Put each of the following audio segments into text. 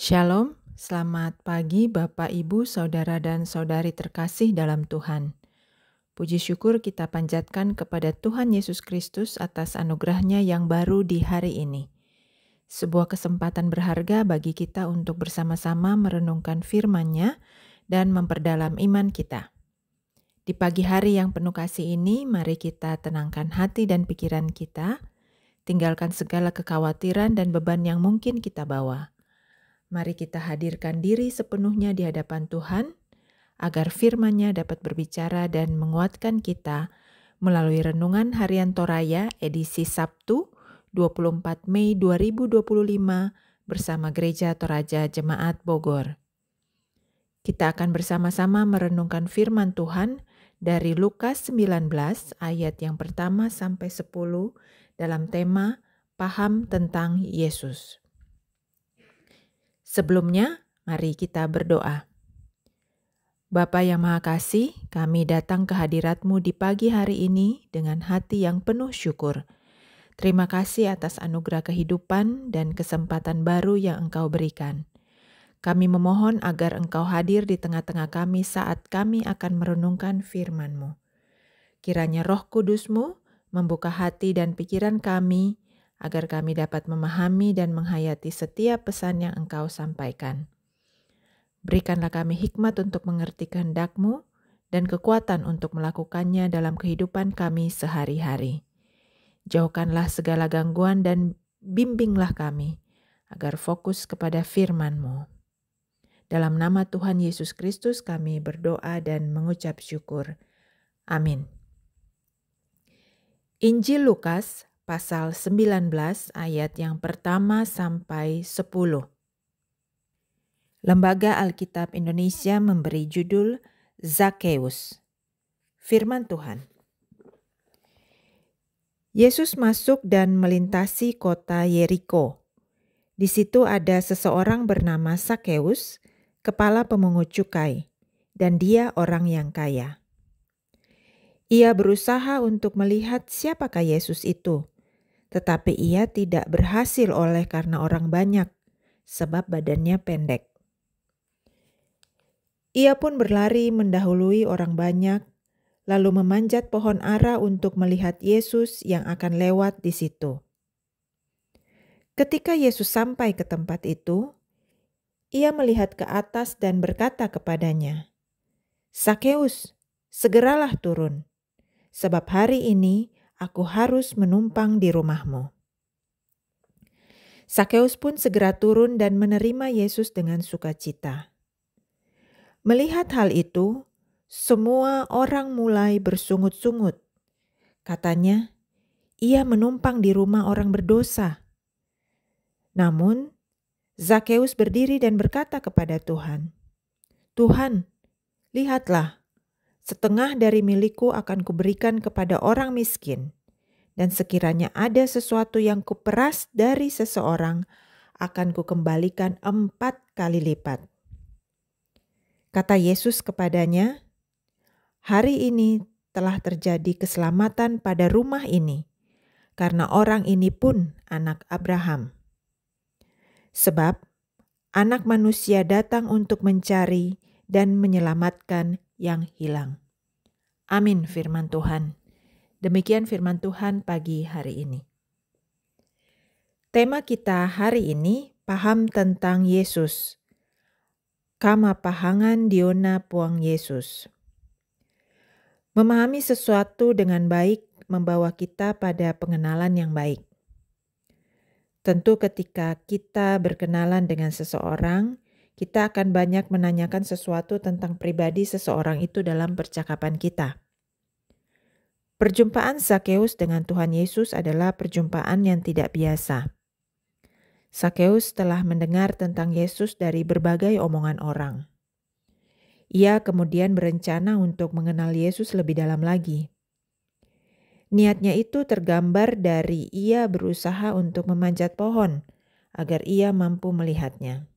Shalom, selamat pagi Bapak, Ibu, Saudara dan Saudari terkasih dalam Tuhan. Puji syukur kita panjatkan kepada Tuhan Yesus Kristus atas anugerah-Nya yang baru di hari ini. Sebuah kesempatan berharga bagi kita untuk bersama-sama merenungkan firman-Nya dan memperdalam iman kita. Di pagi hari yang penuh kasih ini, mari kita tenangkan hati dan pikiran kita, tinggalkan segala kekhawatiran dan beban yang mungkin kita bawa. Mari kita hadirkan diri sepenuhnya di hadapan Tuhan, agar firman-Nya dapat berbicara dan menguatkan kita melalui Renungan Harian Toraya edisi Sabtu 24 Mei 2025 bersama Gereja Toraja Jemaat Bogor. Kita akan bersama-sama merenungkan firman Tuhan dari Lukas 19 ayat yang pertama sampai 10 dalam tema Paham tentang Yesus. Sebelumnya, mari kita berdoa. Bapa yang Maha Kasih, kami datang ke hadirat-Mu di pagi hari ini dengan hati yang penuh syukur. Terima kasih atas anugerah kehidupan dan kesempatan baru yang Engkau berikan. Kami memohon agar Engkau hadir di tengah-tengah kami saat kami akan merenungkan firman-Mu. Kiranya Roh Kudus-Mu membuka hati dan pikiran kami, agar kami dapat memahami dan menghayati setiap pesan yang Engkau sampaikan. Berikanlah kami hikmat untuk mengerti kehendak-Mu dan kekuatan untuk melakukannya dalam kehidupan kami sehari-hari. Jauhkanlah segala gangguan dan bimbinglah kami agar fokus kepada firman-Mu. Dalam nama Tuhan Yesus Kristus kami berdoa dan mengucap syukur. Amin. Injil Lukas pasal 19 ayat yang pertama sampai 10. Lembaga Alkitab Indonesia memberi judul Zakheus. Firman Tuhan. Yesus masuk dan melintasi kota Yeriko. Di situ ada seseorang bernama Zakheus, kepala pemungut cukai, dan dia orang yang kaya. Ia berusaha untuk melihat siapakah Yesus itu, tetapi ia tidak berhasil oleh karena orang banyak, sebab badannya pendek. Ia pun berlari mendahului orang banyak, lalu memanjat pohon ara untuk melihat Yesus yang akan lewat di situ. Ketika Yesus sampai ke tempat itu, ia melihat ke atas dan berkata kepadanya, "Zakheus, segeralah turun, sebab hari ini aku harus menumpang di rumahmu." Zakheus pun segera turun dan menerima Yesus dengan sukacita. Melihat hal itu, semua orang mulai bersungut-sungut. Katanya, ia menumpang di rumah orang berdosa. Namun, Zakheus berdiri dan berkata kepada Tuhan, "Tuhan, lihatlah, setengah dari milikku akan kuberikan kepada orang miskin, dan sekiranya ada sesuatu yang kuperas dari seseorang, akan kukembalikan 4 kali lipat." Kata Yesus kepadanya, "Hari ini telah terjadi keselamatan pada rumah ini, karena orang ini pun anak Abraham. Sebab Anak Manusia datang untuk mencari dan menyelamatkan yang hilang." Amin firman Tuhan. Demikian firman Tuhan pagi hari ini. Tema kita hari ini, paham tentang Yesus. Kamapahangan Diona Puang Yesus. Memahami sesuatu dengan baik membawa kita pada pengenalan yang baik. Tentu ketika kita berkenalan dengan seseorang, kita akan banyak menanyakan sesuatu tentang pribadi seseorang itu dalam percakapan kita. Perjumpaan Zakheus dengan Tuhan Yesus adalah perjumpaan yang tidak biasa. Zakheus telah mendengar tentang Yesus dari berbagai omongan orang. Ia kemudian berencana untuk mengenal Yesus lebih dalam lagi. Niatnya itu tergambar dari ia berusaha untuk memanjat pohon agar ia mampu melihatnya.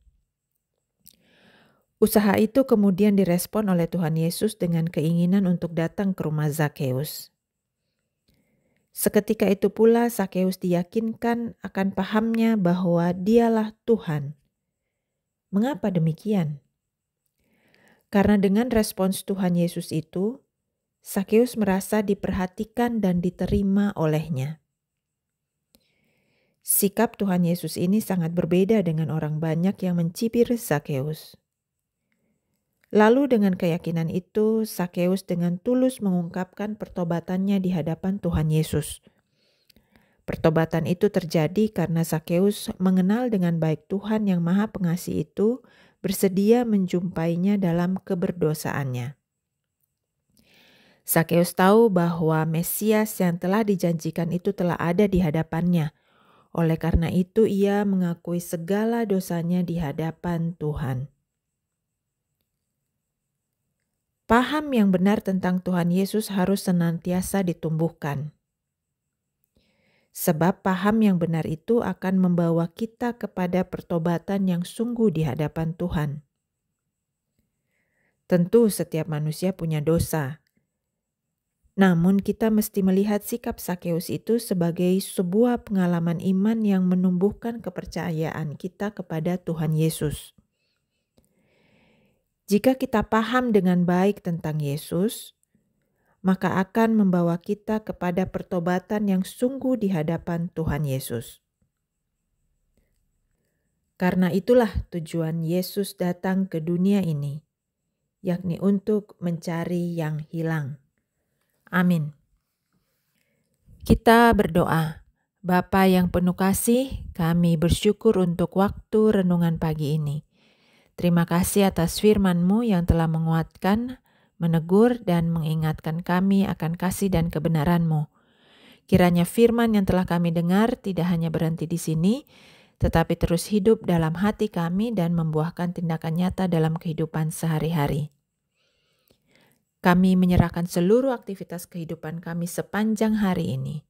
Usaha itu kemudian direspon oleh Tuhan Yesus dengan keinginan untuk datang ke rumah Zakheus. Seketika itu pula Zakheus diyakinkan akan pahamnya bahwa dialah Tuhan. Mengapa demikian? Karena dengan respons Tuhan Yesus itu, Sakeus merasa diperhatikan dan diterima olehnya. Sikap Tuhan Yesus ini sangat berbeda dengan orang banyak yang mencibir Sakeus. Lalu dengan keyakinan itu, Sakeus dengan tulus mengungkapkan pertobatannya di hadapan Tuhan Yesus. Pertobatan itu terjadi karena Sakeus mengenal dengan baik Tuhan yang Maha Pengasih itu, bersedia menjumpainya dalam keberdosaannya. Sakeus tahu bahwa Mesias yang telah dijanjikan itu telah ada di hadapannya. Oleh karena itu ia mengakui segala dosanya di hadapan Tuhan. Paham yang benar tentang Tuhan Yesus harus senantiasa ditumbuhkan. Sebab paham yang benar itu akan membawa kita kepada pertobatan yang sungguh di hadapan Tuhan. Tentu setiap manusia punya dosa. Namun kita mesti melihat sikap Sakeus itu sebagai sebuah pengalaman iman yang menumbuhkan kepercayaan kita kepada Tuhan Yesus. Jika kita paham dengan baik tentang Yesus, maka akan membawa kita kepada pertobatan yang sungguh di hadapan Tuhan Yesus. Karena itulah tujuan Yesus datang ke dunia ini, yakni untuk mencari yang hilang. Amin. Kita berdoa. Bapa yang penuh kasih, kami bersyukur untuk waktu renungan pagi ini. Terima kasih atas firman-Mu yang telah menguatkan, menegur dan mengingatkan kami akan kasih dan kebenaran-Mu. Kiranya firman yang telah kami dengar tidak hanya berhenti di sini, tetapi terus hidup dalam hati kami dan membuahkan tindakan nyata dalam kehidupan sehari-hari. Kami menyerahkan seluruh aktivitas kehidupan kami sepanjang hari ini.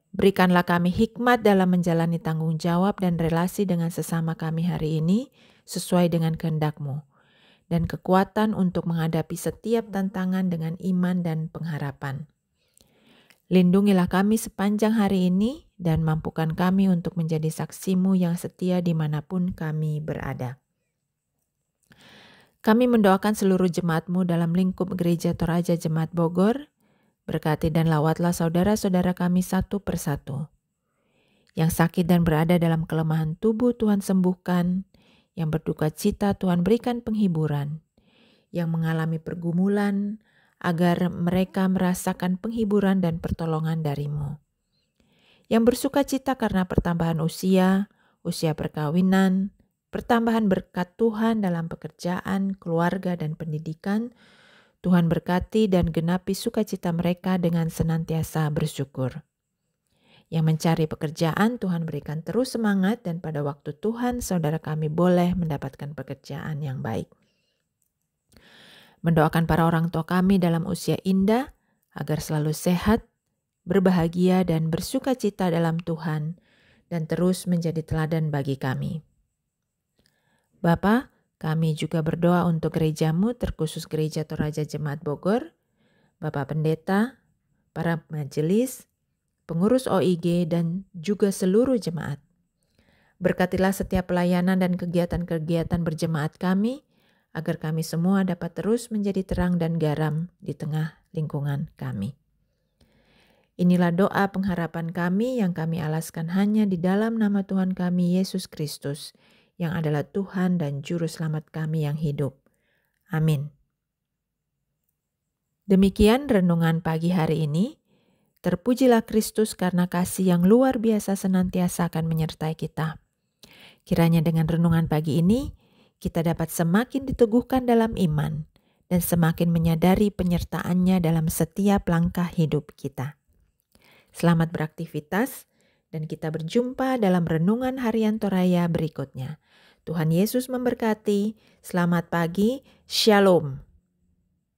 Berikanlah kami hikmat dalam menjalani tanggung jawab dan relasi dengan sesama kami hari ini sesuai dengan kehendak-Mu, dan kekuatan untuk menghadapi setiap tantangan dengan iman dan pengharapan. Lindungilah kami sepanjang hari ini dan mampukan kami untuk menjadi saksi-Mu yang setia dimanapun kami berada. Kami mendoakan seluruh jemaat-Mu dalam lingkup Gereja Toraja Jemaat Bogor. Berkati dan lawatlah saudara-saudara kami satu persatu. Yang sakit dan berada dalam kelemahan tubuh Tuhan sembuhkan. Yang berduka cita Tuhan berikan penghiburan. Yang mengalami pergumulan agar mereka merasakan penghiburan dan pertolongan dari-Mu. Yang bersuka cita karena pertambahan usia perkawinan, pertambahan berkat Tuhan dalam pekerjaan, keluarga, dan pendidikan, Tuhan berkati dan genapi sukacita mereka dengan senantiasa bersyukur. Yang mencari pekerjaan, Tuhan berikan terus semangat dan pada waktu Tuhan, saudara kami boleh mendapatkan pekerjaan yang baik. Mendoakan para orang tua kami dalam usia indah, agar selalu sehat, berbahagia dan bersukacita dalam Tuhan, dan terus menjadi teladan bagi kami. Bapa, kami juga berdoa untuk gereja-Mu, terkhusus Gereja Toraja Jemaat Bogor, Bapak Pendeta, para majelis, pengurus OIG, dan juga seluruh jemaat. Berkatilah setiap pelayanan dan kegiatan-kegiatan berjemaat kami, agar kami semua dapat terus menjadi terang dan garam di tengah lingkungan kami. Inilah doa pengharapan kami yang kami alaskan hanya di dalam nama Tuhan kami, Yesus Kristus, yang adalah Tuhan dan Juru Selamat kami yang hidup. Amin. Demikian renungan pagi hari ini. Terpujilah Kristus karena kasih yang luar biasa senantiasa akan menyertai kita. Kiranya dengan renungan pagi ini, kita dapat semakin diteguhkan dalam iman dan semakin menyadari penyertaannya dalam setiap langkah hidup kita. Selamat beraktivitas dan kita berjumpa dalam renungan harian Toraya berikutnya. Tuhan Yesus memberkati. Selamat pagi. Shalom.